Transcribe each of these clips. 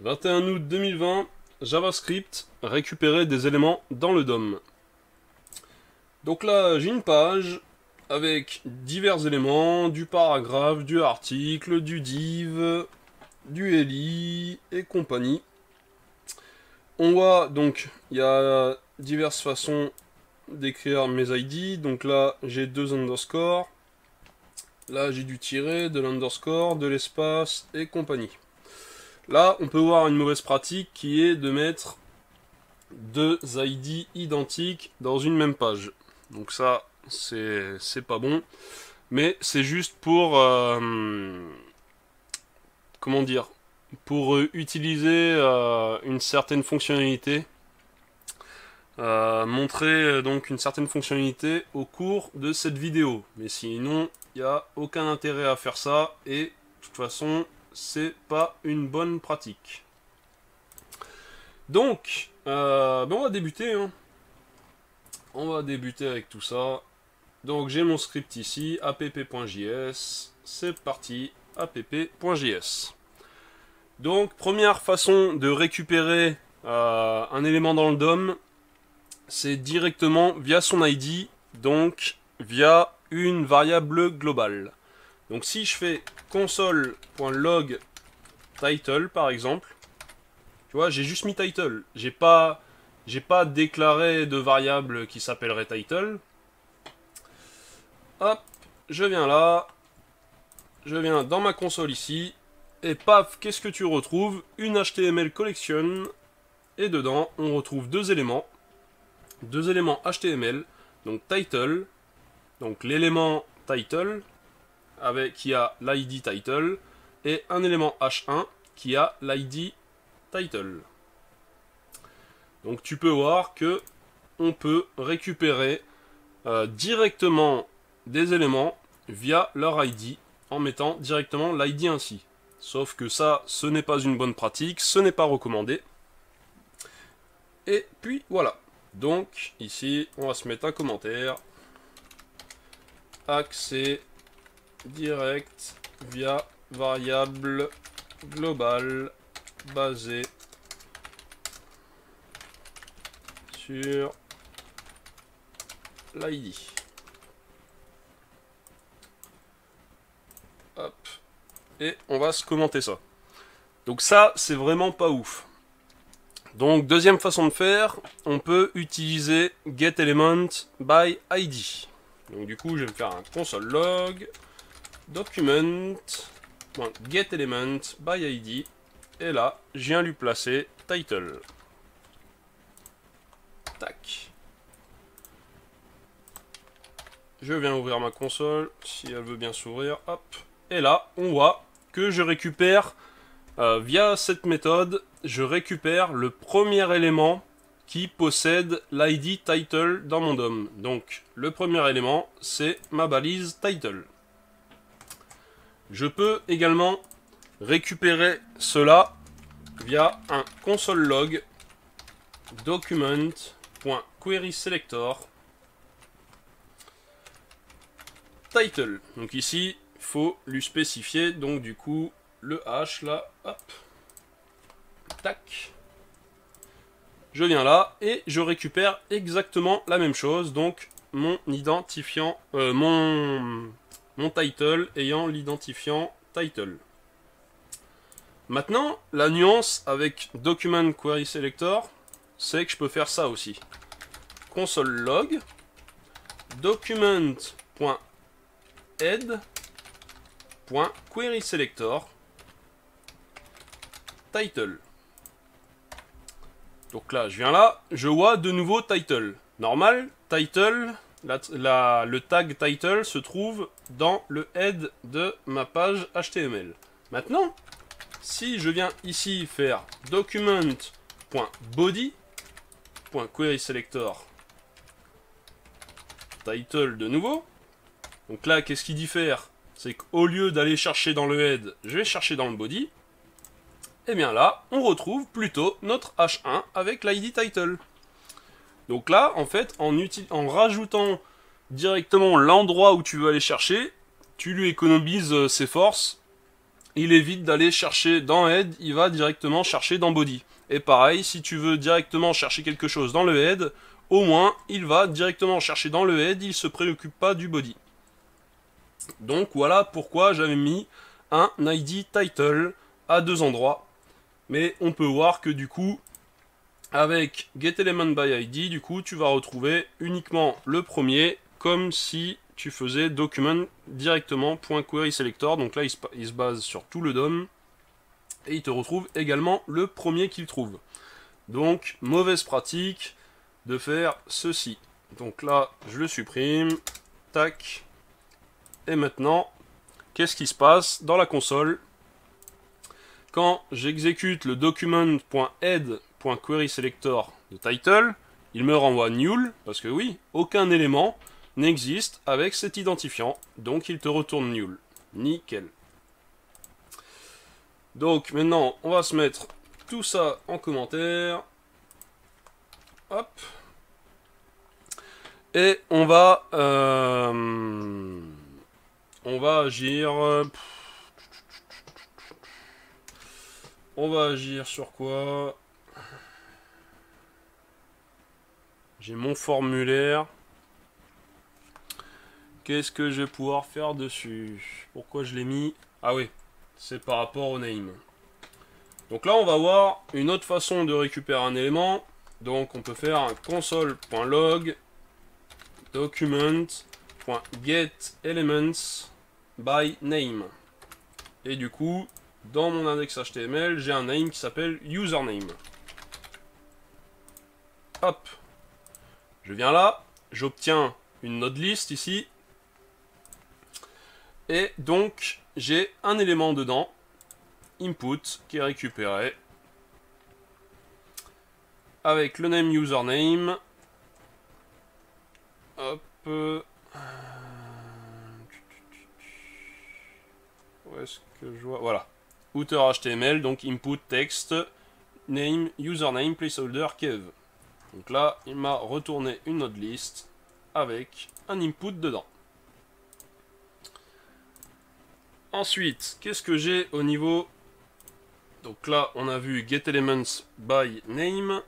21 août 2020, JavaScript, récupérer des éléments dans le DOM. Donc là, j'ai une page avec divers éléments, du paragraphe, du article, du div, du li et compagnie. On voit donc, il y a diverses façons d'écrire mes ID. Donc là, j'ai deux underscores. Là, j'ai du tiret, de l'underscore, de l'espace et compagnie. Là, on peut voir une mauvaise pratique qui est de mettre deux ID identiques dans une même page. Donc ça, c'est pas bon. Mais c'est juste pour... comment dire, pour utiliser une certaine fonctionnalité. Montrer donc une certaine fonctionnalité au cours de cette vidéo. Mais sinon, il n'y a aucun intérêt à faire ça. Et de toute façon, c'est pas une bonne pratique. Donc, on va débuter. Hein. On va débuter avec tout ça. Donc, j'ai mon script ici, app.js. C'est parti, app.js. Donc, première façon de récupérer un élément dans le DOM, c'est directement via son ID, donc via une variable globale. Donc si je fais console.log title par exemple, tu vois, j'ai juste mis title. J'ai pas déclaré de variable qui s'appellerait title. Hop, je viens là, je viens dans ma console ici, et paf, qu'est-ce que tu retrouves? Une HTML collection, et dedans on retrouve deux éléments HTML, donc title, donc l'élément title, qui a l'ID title, et un élément H1 qui a l'ID title. Donc tu peux voir que on peut récupérer directement des éléments via leur ID en mettant directement l'ID ainsi. Sauf que ça, ce n'est pas une bonne pratique, ce n'est pas recommandé. Et puis voilà. Donc ici, on va se mettre un commentaire. Accès direct via variable globale basée sur l'ID. Hop. Et on va se commenter ça. Donc ça, c'est vraiment pas ouf. Donc deuxième façon de faire, on peut utiliser getElementById. Donc du coup, je vais me faire un console log document.getElementById et là, je viens lui placer title. Tac. Je viens ouvrir ma console, si elle veut bien s'ouvrir, hop. Et là, on voit que je récupère, via cette méthode, je récupère le premier élément qui possède l'ID title dans mon DOM. Donc, le premier élément, c'est ma balise title. Je peux également récupérer cela via un console log document.querySelector title. Donc ici, il faut lui spécifier donc du coup le H là, hop, tac. Je viens là et je récupère exactement la même chose, donc mon identifiant, mon title ayant l'identifiant title. Maintenant, la nuance avec document query selector, c'est que je peux faire ça aussi. Console log document.head.querySelector title. Donc là, je viens là, je vois de nouveau title. Normal, title, le tag title se trouve dans le head de ma page HTML. Maintenant, si je viens ici faire document.body.querySelector title de nouveau, donc là, qu'est-ce qu'il diffère? C'est qu'au lieu d'aller chercher dans le head, je vais chercher dans le body. Et bien là, on retrouve plutôt notre H1 avec l'ID title. Donc là, en fait, en rajoutant directement l'endroit où tu veux aller chercher, tu lui économises ses forces il évite d'aller chercher dans head, il va directement chercher dans body. Et pareil, si tu veux directement chercher quelque chose dans le head, au moins il va directement chercher dans le head, il se préoccupe pas du body. Donc voilà pourquoi j'avais mis un ID title à deux endroits. Mais on peut voir que du coup, avec getElementById, du coup, tu vas retrouver uniquement le premier, comme si tu faisais document directement .querySelector. Donc là, il se base sur tout le DOM. Et il te retrouve également le premier qu'il trouve. Donc, mauvaise pratique de faire ceci. Donc là, je le supprime. Tac. Et maintenant, qu'est-ce qui se passe dans la console? Quand j'exécute le document.head.querySelector de title, il me renvoie null, parce que oui, aucun élément n'existe avec cet identifiant, donc il te retourne null. Nickel. Donc maintenant, on va se mettre tout ça en commentaire. Hop. Et on va agir. On va agir sur quoi? J'ai mon formulaire. Qu'est-ce que je vais pouvoir faire dessus? Pourquoi je l'ai mis? Ah oui, c'est par rapport au name. Donc là, on va voir une autre façon de récupérer un élément. Donc on peut faire un console.log document.getElements.by_name. Et du coup, dans mon index HTML, j'ai un name qui s'appelle username. Hop. Je viens là, j'obtiens une node list ici. Et donc, j'ai un élément dedans, input, qui est récupéré avec le name username. Hop. Où est-ce que je vois? Voilà. Outer HTML, donc input text, name, username, placeholder, kev. Donc là, il m'a retourné une node list avec un input dedans. Ensuite, qu'est-ce que j'ai au niveau... Donc là, on a vu getElementsByName.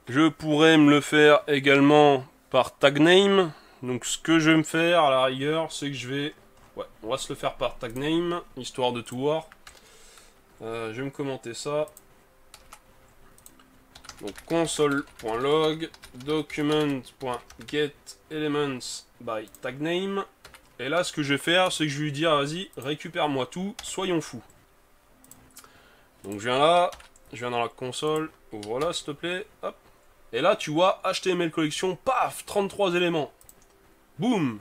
Je pourrais me le faire également par tagName. Donc ce que je vais me faire à la rigueur, c'est que je vais... Ouais, on va se le faire par tagName, histoire de tout voir. Je vais me commenter ça. Donc console.log document.getElementsByTagName. Et là, ce que je vais faire, c'est que je vais lui dire, vas-y, récupère-moi tout, soyons fous. Donc je viens là, je viens dans la console, voilà, s'il te plaît, hop. Et là, tu vois, HTML collection, paf, 33 éléments. Boum,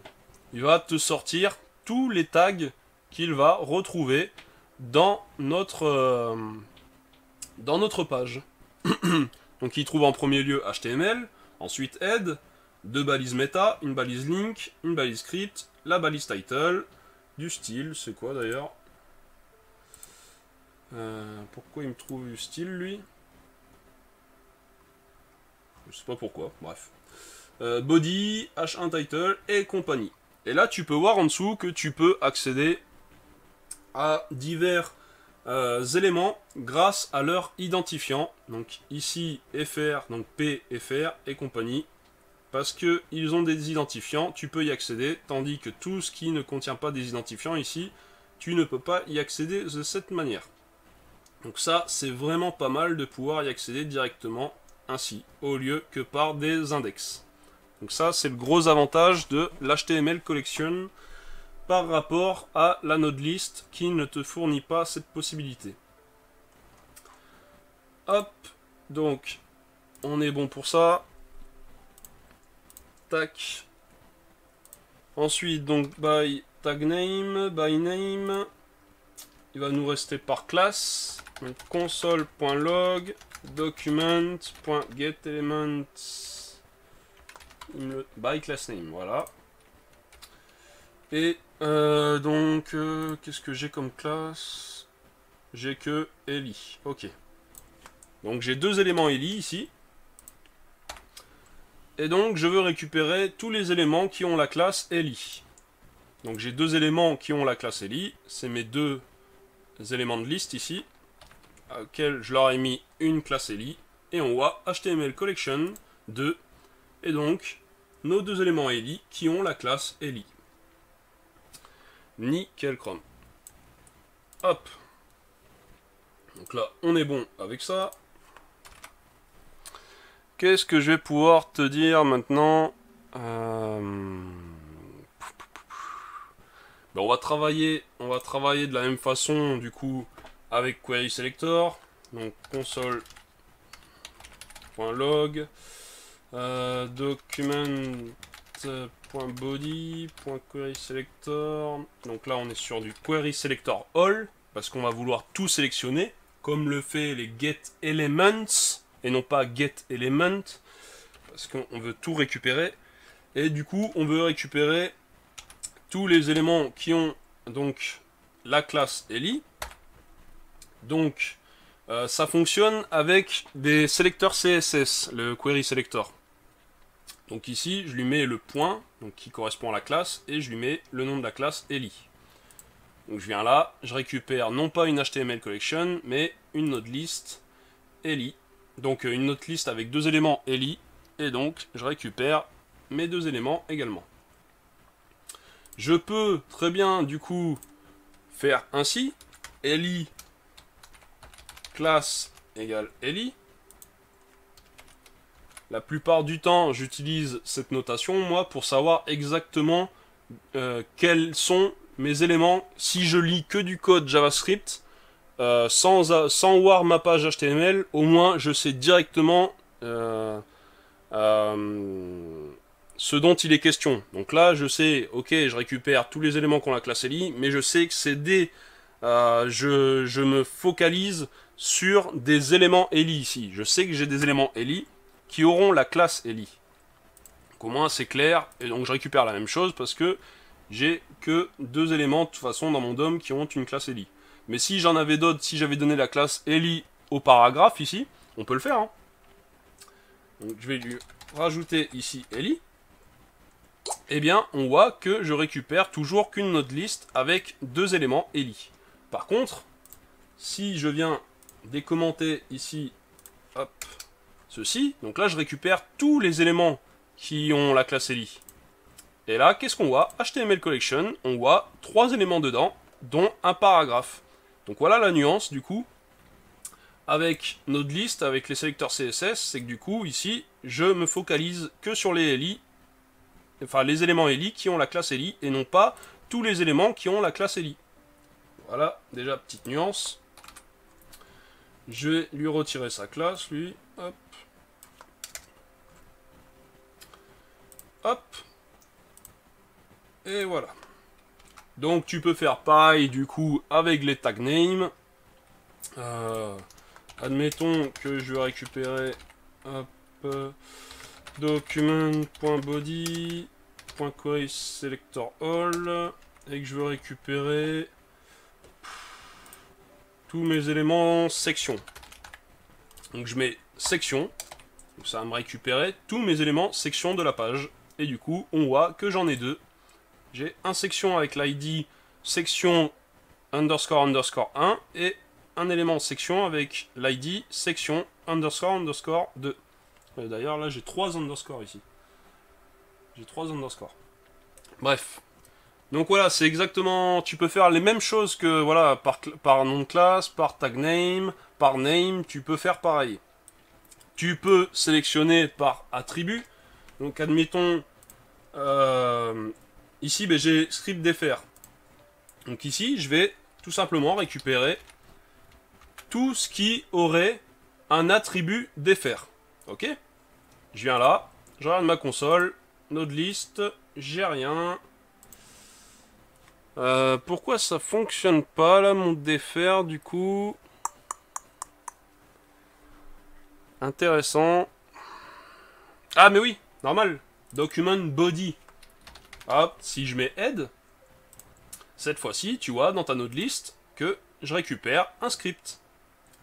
il va te sortir tous les tags qu'il va retrouver dans notre page. Donc il trouve en premier lieu HTML, ensuite head, deux balises meta, une balise link, une balise script, la balise title, du style, c'est quoi d'ailleurs? Pourquoi il me trouve du style lui? Je sais pas pourquoi, bref. Body, H1 title et compagnie. Et là tu peux voir en dessous que tu peux accéder à divers éléments grâce à leur identifiant. Donc ici FR, donc P, FR et compagnie. Parce qu'ils ont des identifiants, tu peux y accéder, tandis que tout ce qui ne contient pas des identifiants ici, tu ne peux pas y accéder de cette manière. Donc ça, c'est vraiment pas mal de pouvoir y accéder directement ainsi, au lieu que par des index. Donc ça, c'est le gros avantage de l'HTML Collection par rapport à la node list qui ne te fournit pas cette possibilité. Hop, donc on est bon pour ça. Tac. Ensuite, donc by tagName, by name, il va nous rester par classe. Console.log document.getElements by className, voilà. Et donc, qu'est-ce que j'ai comme classe? J'ai que Eli, ok. Donc j'ai deux éléments Eli ici. Et donc je veux récupérer tous les éléments qui ont la classe Eli. Donc j'ai deux éléments qui ont la classe Eli. C'est mes deux éléments de liste ici, auxquels je leur ai mis une classe Eli. Et on voit HTML collection 2. Et donc, nos deux éléments Eli qui ont la classe Eli. Nickel chrome. Hop. Donc là, on est bon avec ça. Qu'est-ce que je vais pouvoir te dire maintenant Ben, on va travailler de la même façon du coup avec query selector. Donc console.log document.body.query selector. Donc là on est sur du query selector all parce qu'on va vouloir tout sélectionner comme le fait les get elements et non pas get element parce qu'on veut tout récupérer et du coup on veut récupérer tous les éléments qui ont donc la classe Eli. Donc ça fonctionne avec des sélecteurs CSS, le query selector. Donc ici, je lui mets le point, donc qui correspond à la classe, et je lui mets le nom de la classe Eli. Donc je viens là, je récupère non pas une HTML collection, mais une node list Eli. Donc une node list avec deux éléments Eli, et donc je récupère mes deux éléments également. Je peux très bien du coup faire ainsi, Eli classe égale Eli. La plupart du temps, j'utilise cette notation, moi, pour savoir exactement quels sont mes éléments. Si je lis que du code JavaScript, sans voir ma page HTML, au moins, je sais directement ce dont il est question. Donc là, je sais, ok, je récupère tous les éléments qu'on a classé Eli, mais je sais que c'est des... je me focalise sur des éléments Eli ici. Je sais que j'ai des éléments Eli qui auront la classe Eli. Donc au moins c'est clair, et donc je récupère la même chose parce que j'ai que deux éléments de toute façon dans mon DOM qui ont une classe Eli. Mais si j'en avais d'autres, si j'avais donné la classe Eli au paragraphe ici, on peut le faire. Hein. Donc je vais lui rajouter ici Eli. Eh bien on voit que je récupère toujours qu'une node list avec deux éléments Eli. Par contre, si je viens décommenter ici, hop, ceci, donc là je récupère tous les éléments qui ont la classe Eli. Et là, qu'est-ce qu'on voit? HTML collection, on voit trois éléments dedans, dont un paragraphe. Donc voilà la nuance du coup, avec node list, avec les sélecteurs CSS, c'est que du coup, ici, je me focalise que sur les Eli, enfin les éléments Eli qui ont la classe Eli, et non pas tous les éléments qui ont la classe Eli. Voilà, déjà petite nuance. Je vais lui retirer sa classe, lui. Hop. Hop. Et voilà. Donc tu peux faire pareil du coup avec les tag names. Admettons que je vais récupérer document.body.query selector all et que je veux récupérer tous mes éléments section. Donc je mets section, donc ça va me récupérer tous mes éléments section de la page. Et du coup, on voit que j'en ai deux. J'ai un section avec l'ID section underscore underscore 1 et un élément section avec l'ID section underscore underscore 2. D'ailleurs, là, j'ai 3 underscores ici. J'ai 3 underscores. Bref. Donc voilà, c'est exactement... Tu peux faire les mêmes choses que voilà par nom de classe, par tag name, par name, tu peux faire pareil. Tu peux sélectionner par attribut. Donc admettons, ici ben, j'ai script dfr. Donc ici, je vais tout simplement récupérer tout ce qui aurait un attribut dfr. Ok? Je viens là, je regarde ma console, node list, j'ai rien. Pourquoi ça fonctionne pas là mon dfr du coup? Intéressant. Ah mais oui, normal. Document body. Hop, si je mets head, cette fois-ci, tu vois dans ta node list que je récupère un script.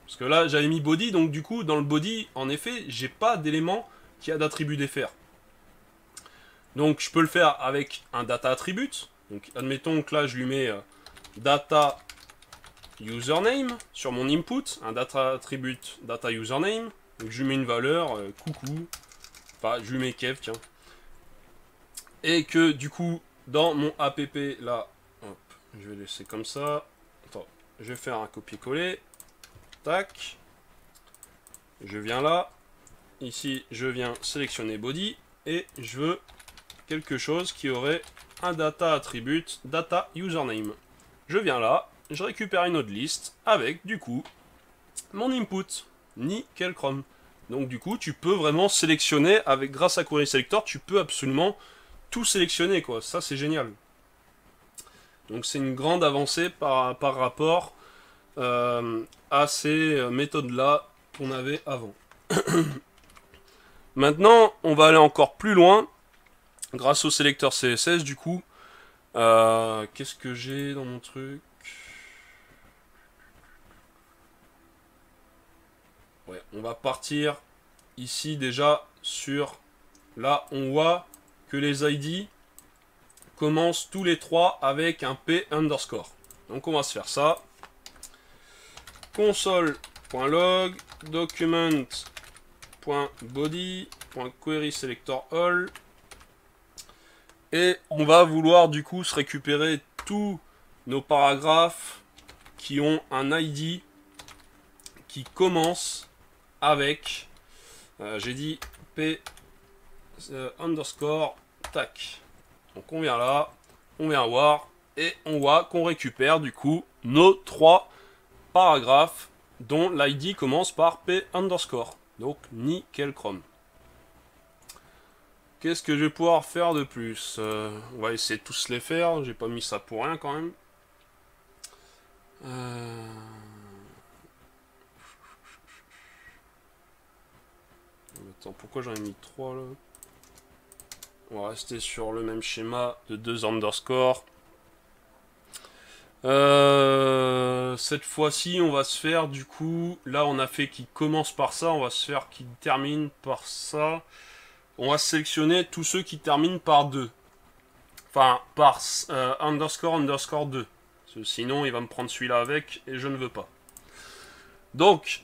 Parce que là, j'avais mis body, donc du coup, dans le body, en effet, j'ai pas d'élément qui a d'attribut dfr. Donc je peux le faire avec un data attribute. Donc admettons que là je lui mets data username sur mon input, un data attribute data username. Donc je lui mets une valeur, coucou, enfin je lui mets Kev, tiens. Et que du coup, dans mon app là, hop, je vais laisser comme ça. Attends, je vais faire un copier-coller. Tac. Je viens là. Ici, je viens sélectionner body. Et je veux quelque chose qui aurait un data attribute data username. Je viens là. Je récupère une autre liste avec, du coup, mon input. Nickel chrome. Donc du coup, tu peux vraiment sélectionner, grâce à Query Selector, tu peux absolument tout sélectionner, quoi. Ça, c'est génial. Donc c'est une grande avancée par rapport à ces méthodes-là qu'on avait avant. Maintenant, on va aller encore plus loin, grâce au sélecteur CSS, du coup. Qu'est-ce que j'ai dans mon truc? Ouais, on va partir ici déjà sur... Là, on voit que les ID commencent tous les trois avec un P underscore. Donc on va se faire ça. Console.log document.body.querySelectorAll. Et on va vouloir du coup se récupérer tous nos paragraphes qui ont un ID qui commence avec, j'ai dit P underscore tac. Donc on vient là, on vient voir, et on voit qu'on récupère du coup nos 3 paragraphes dont l'ID commence par P underscore. Donc nickel chrome. Qu'est-ce que je vais pouvoir faire de plus? On va essayer de tous les faire, j'ai pas mis ça pour rien quand même. Attends, pourquoi j'en ai mis 3 là? On va rester sur le même schéma de 2 underscore. Cette fois-ci, on va se faire du coup... Là, on a fait qui commence par ça. On va se faire qui termine par ça. On va sélectionner tous ceux qui terminent par 2. Enfin, par underscore 2. Parce que sinon, il va me prendre celui-là avec et je ne veux pas. Donc,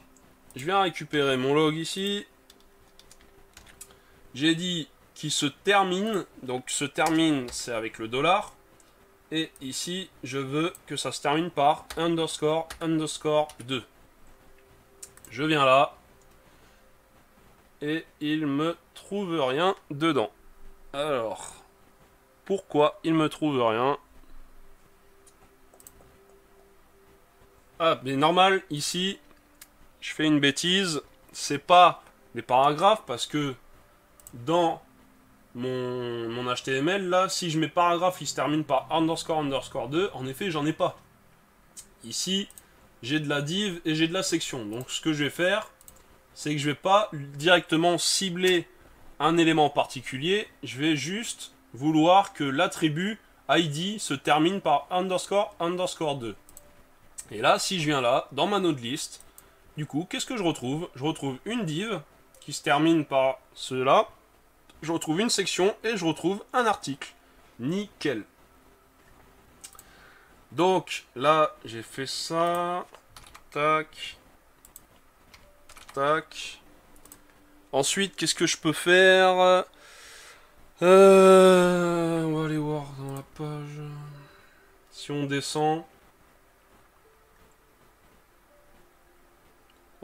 je viens récupérer mon log ici. J'ai dit qui se termine, donc se termine c'est avec le $, et ici je veux que ça se termine par underscore 2. Je viens là, et il me trouve rien dedans. Alors, pourquoi il me trouve rien? Ah, mais normal, ici, je fais une bêtise, c'est pas des paragraphes, parce que dans mon HTML là, si je mets paragraphe il se termine par underscore 2, en effet j'en ai pas. Ici j'ai de la div et j'ai de la section. Donc ce que je vais faire, c'est que je vais pas directement cibler un élément particulier, je vais juste vouloir que l'attribut ID se termine par underscore 2. Et là, si je viens là, dans ma node list, du coup, qu'est-ce que je retrouve? Je retrouve une div qui se termine par cela. Je retrouve une section et je retrouve un article. Nickel. Donc là, j'ai fait ça. Tac. Tac. Ensuite, qu'est-ce que je peux faire? On va aller voir dans la page. Si on descend,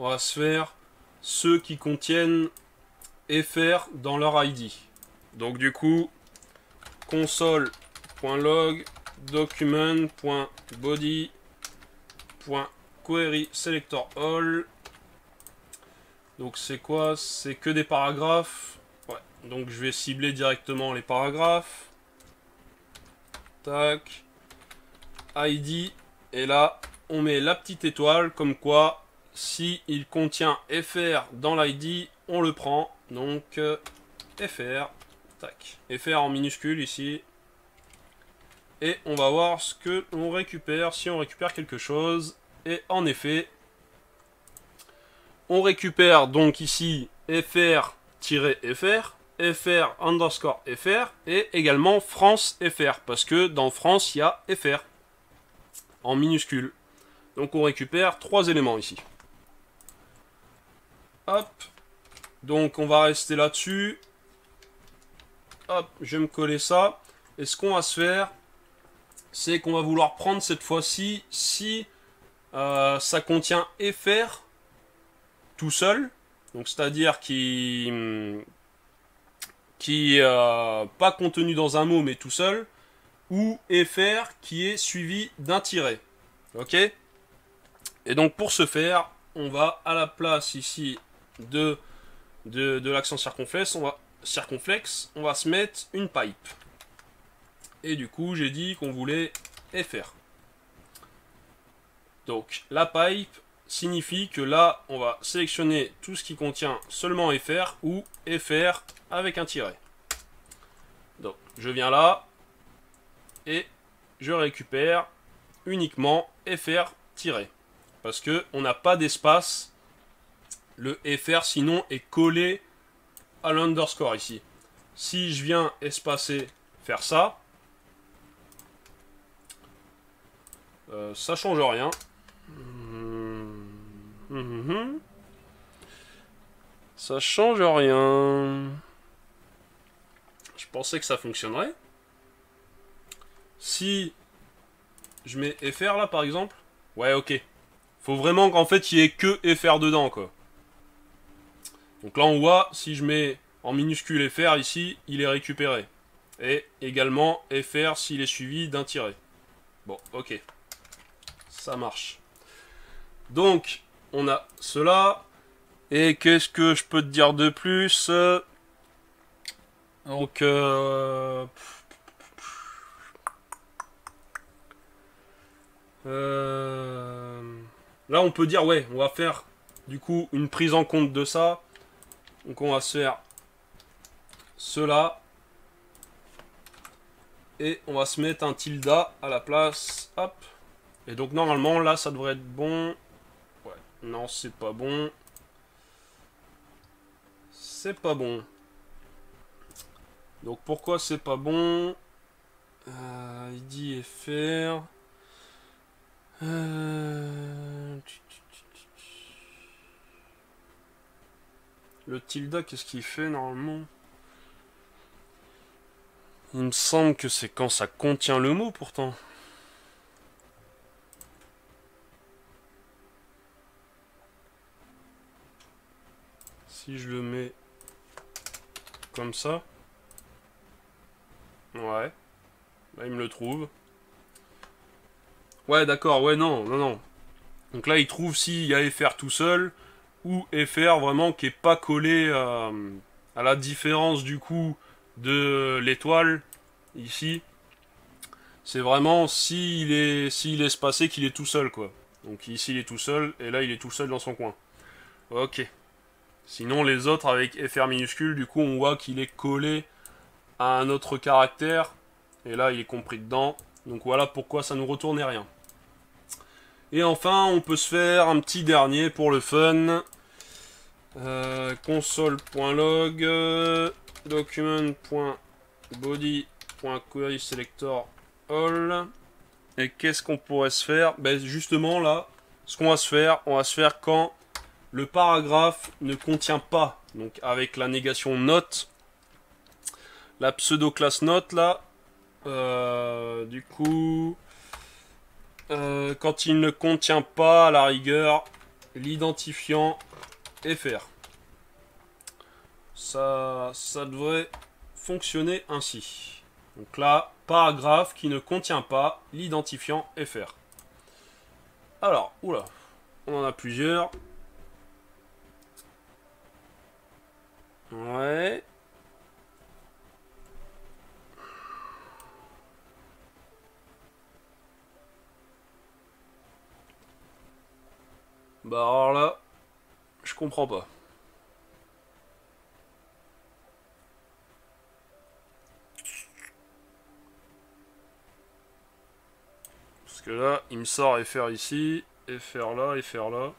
on va se faire ceux qui contiennent fr dans leur ID. Donc du coup, console.log document.body.querySelectorAll. Donc c'est quoi? C'est que des paragraphes. Ouais. Donc je vais cibler directement les paragraphes. Tac. ID. Et là, on met la petite étoile comme quoi, si il contient fr dans l'ID, on le prend. Donc fr. Tac. Fr en minuscule ici. Et on va voir ce que l'on récupère, si on récupère quelque chose. Et en effet, on récupère donc ici fr-fr. FR underscore FR et également France FR, parce que dans France, il y a FR en minuscule. Donc on récupère 3 éléments ici. Hop. Donc on va rester là-dessus. Hop, je vais me coller ça. Et ce qu'on va se faire, c'est qu'on va vouloir prendre cette fois-ci, si ça contient FR tout seul, donc c'est-à-dire qui pas contenu dans un mot mais tout seul, ou FR qui est suivi d'un tiret. Ok. Et donc pour ce faire, on va à la place ici de l'accent circonflexe, on va se mettre une pipe. Et du coup, j'ai dit qu'on voulait FR. Donc la pipe signifie que là, on va sélectionner tout ce qui contient seulement FR ou FR avec un tiret. Donc je viens là et je récupère uniquement FR tiret. Parce que on n'a pas d'espace. Le FR sinon est collé à l'underscore ici. Si je viens espacer, faire ça, ça change rien. Ça change rien. Je pensais que ça fonctionnerait. Si je mets FR là par exemple, ouais ok. Faut vraiment qu'en fait il y ait que FR dedans quoi. Donc là on voit, si je mets en minuscule FR ici, il est récupéré. Et également FR s'il est suivi d'un tiret. Bon, ok. Ça marche. Donc, on a cela. Et qu'est-ce que je peux te dire de plus? Donc, là on peut dire, ouais, on va faire du coup une prise en compte de ça. Donc on va se faire cela. Et on va se mettre un tilde à la place. Hop. Et donc normalement là ça devrait être bon. Ouais. Non, c'est pas bon. C'est pas bon. Donc pourquoi c'est pas bon? Il dit FR. Le tilde, qu'est-ce qu'il fait normalement? Il me semble que c'est quand ça contient le mot pourtant. Si je le mets comme ça. Ouais. Là, il me le trouve. Ouais, d'accord, ouais, non, non, non. Donc là, il trouve s'il y a FR tout seul ou FR vraiment qui est pas collé à la différence du coup de l'étoile ici. C'est vraiment s'il est espacé qu'il est tout seul quoi. Donc ici il est tout seul et là il est tout seul dans son coin. Ok. Sinon les autres avec FR minuscule, du coup on voit qu'il est collé à un autre caractère. Et là il est compris dedans. Donc voilà pourquoi ça nous retournait rien. Et enfin on peut se faire un petit dernier pour le fun. Console.log document.body.querySelector all. Et qu'est-ce qu'on pourrait se faire? Ben justement là, ce qu'on va se faire, on va se faire quand le paragraphe ne contient pas, donc avec la négation note, la pseudo-classe note là, du coup, quand il ne contient pas à la rigueur l'identifiant FR. Ça devrait fonctionner ainsi. Donc là, paragraphe qui ne contient pas l'identifiant FR. Alors, oula, on en a plusieurs. Ouais. Bah alors là, je comprends pas. Parce que là, il me sort FR ici, FR là, FR là.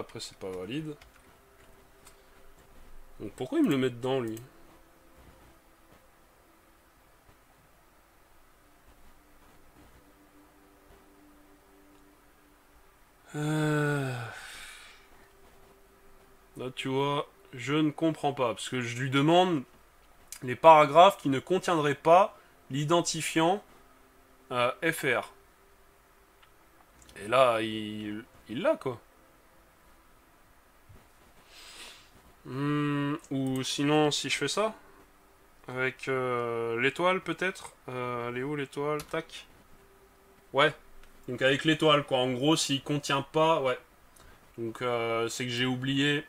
après c'est pas valide. Donc pourquoi il me le met dedans lui? Là tu vois, je ne comprends pas, parce que je lui demande les paragraphes qui ne contiendraient pas l'identifiant FR. Et là, il l'a quoi. Ou sinon, si je fais ça, avec l'étoile peut-être. Elle est où l'étoile? Tac. Ouais. Donc avec l'étoile quoi. En gros, s'il contient pas, ouais. Donc c'est que j'ai oublié.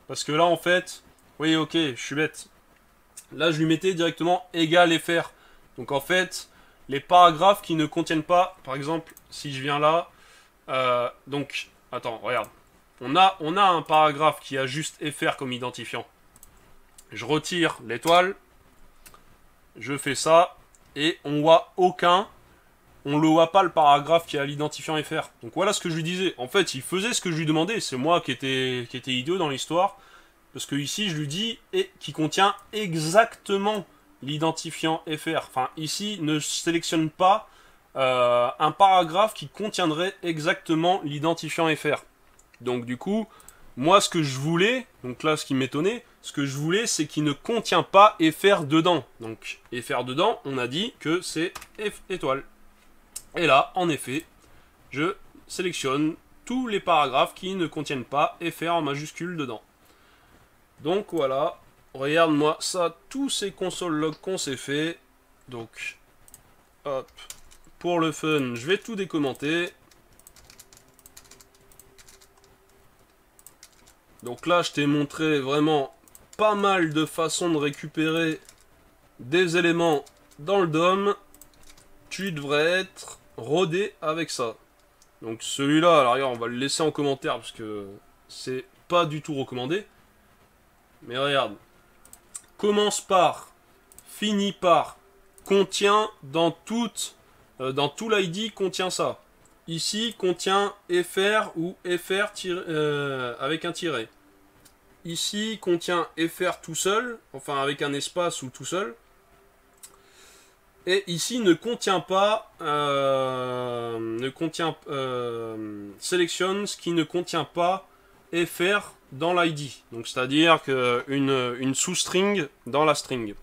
Parce que là en fait, oui ok, je suis bête. Là je lui mettais directement égal FR. Donc en fait, les paragraphes qui ne contiennent pas, par exemple, si je viens là, donc, attends, regarde. On a un paragraphe qui a juste FR comme identifiant. Je retire l'étoile, je fais ça, et on voit aucun, on le voit pas le paragraphe qui a l'identifiant FR. Donc voilà ce que je lui disais. En fait, il faisait ce que je lui demandais. C'est moi qui étais idiot dans l'histoire. Parce que ici, je lui dis, et qui contient exactement l'identifiant FR. Enfin, ici, ne sélectionne pas un paragraphe qui contiendrait exactement l'identifiant FR. Donc du coup, moi ce que je voulais, donc là ce qui m'étonnait, ce que je voulais c'est qu'il ne contient pas FR dedans. Donc FR dedans, on a dit que c'est F étoile. Et là, en effet, je sélectionne tous les paragraphes qui ne contiennent pas FR en majuscule dedans. Donc voilà, regarde-moi ça, tous ces console logs qu'on s'est fait. Donc, hop, pour le fun, je vais tout décommenter. Donc là, je t'ai montré vraiment pas mal de façons de récupérer des éléments dans le DOM. Tu devrais être rodé avec ça. Donc celui-là, alors regarde, on va le laisser en commentaire parce que c'est pas du tout recommandé. Mais regarde, commence par, finit par, contient dans tout l'ID contient ça. Ici contient FR ou FR avec un tiret. Ici contient FR tout seul, enfin avec un espace ou tout seul. Et ici ne contient pas, sélectionne ce qui ne contient pas FR dans l'ID. Donc c'est-à-dire une sous-string dans la string.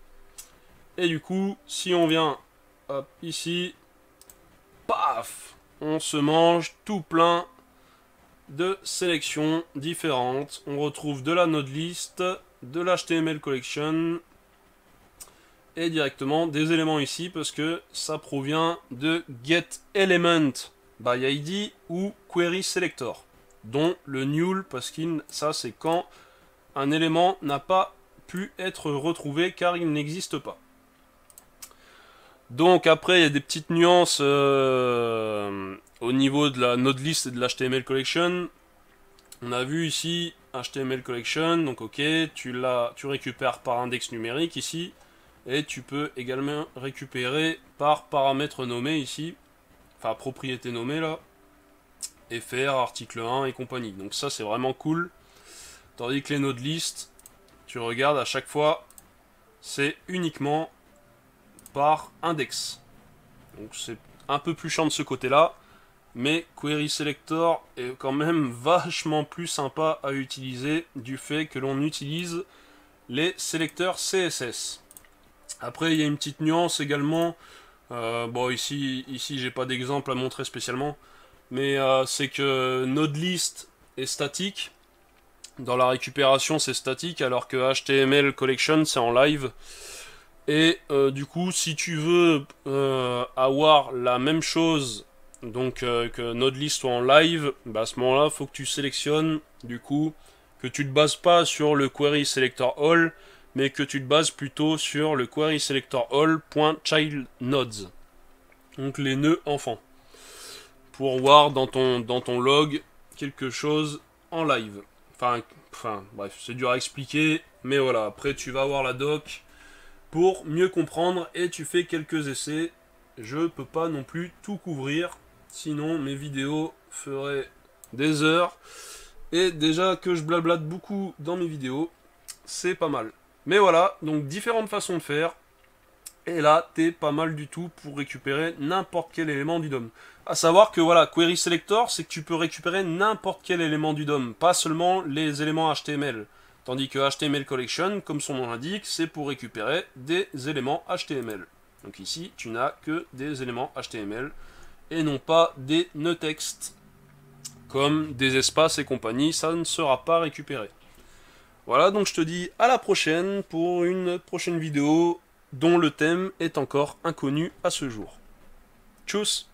Et du coup, si on vient hop, ici, paf, on se mange tout plein de sélections différentes. On retrouve de la node list, de l'HTML collection et directement des éléments ici parce que ça provient de getElement by ID ou query selector, dont le null parce que ça c'est quand un élément n'a pas pu être retrouvé car il n'existe pas. Donc après il y a des petites nuances au niveau de la node list et de l'HTML collection. On a vu ici HTML collection, donc ok, tu récupères par index numérique ici, et tu peux également récupérer par paramètre nommé ici, enfin propriété nommée là, fr, article 1 et compagnie. Donc ça c'est vraiment cool. Tandis que les node list, tu regardes à chaque fois, c'est uniquement par index. Donc c'est un peu plus chiant de ce côté-là, mais query selector est quand même vachement plus sympa à utiliser du fait que l'on utilise les sélecteurs CSS. Après il y a une petite nuance également. Bon ici j'ai pas d'exemple à montrer spécialement, mais c'est que NodeList est statique. Dans la récupération c'est statique alors que HTML collection c'est en live. Et du coup si tu veux avoir la même chose donc que NodeList soit en live, bah, à ce moment là faut que tu sélectionnes du coup que tu te bases pas sur le query selector all, mais que tu te bases plutôt sur le query selector all.childNodes, donc les nœuds enfants, pour voir dans ton log quelque chose en live. Enfin bref, c'est dur à expliquer, mais voilà, après tu vas voir la doc pour mieux comprendre et tu fais quelques essais. Je peux pas non plus tout couvrir, sinon mes vidéos feraient des heures Et déjà que je blablate beaucoup dans mes vidéos, c'est pas mal. Mais voilà, donc différentes façons de faire. Et là, t'es pas mal du tout pour récupérer n'importe quel élément du DOM. À savoir que voilà, Query Selector, c'est que tu peux récupérer n'importe quel élément du DOM, pas seulement les éléments HTML. Tandis que HTML Collection, comme son nom l'indique, c'est pour récupérer des éléments HTML. Donc ici, tu n'as que des éléments HTML et non pas des nœuds texte. Comme des espaces et compagnie, ça ne sera pas récupéré. Voilà, donc je te dis à la prochaine pour une prochaine vidéo dont le thème est encore inconnu à ce jour. Tchuss!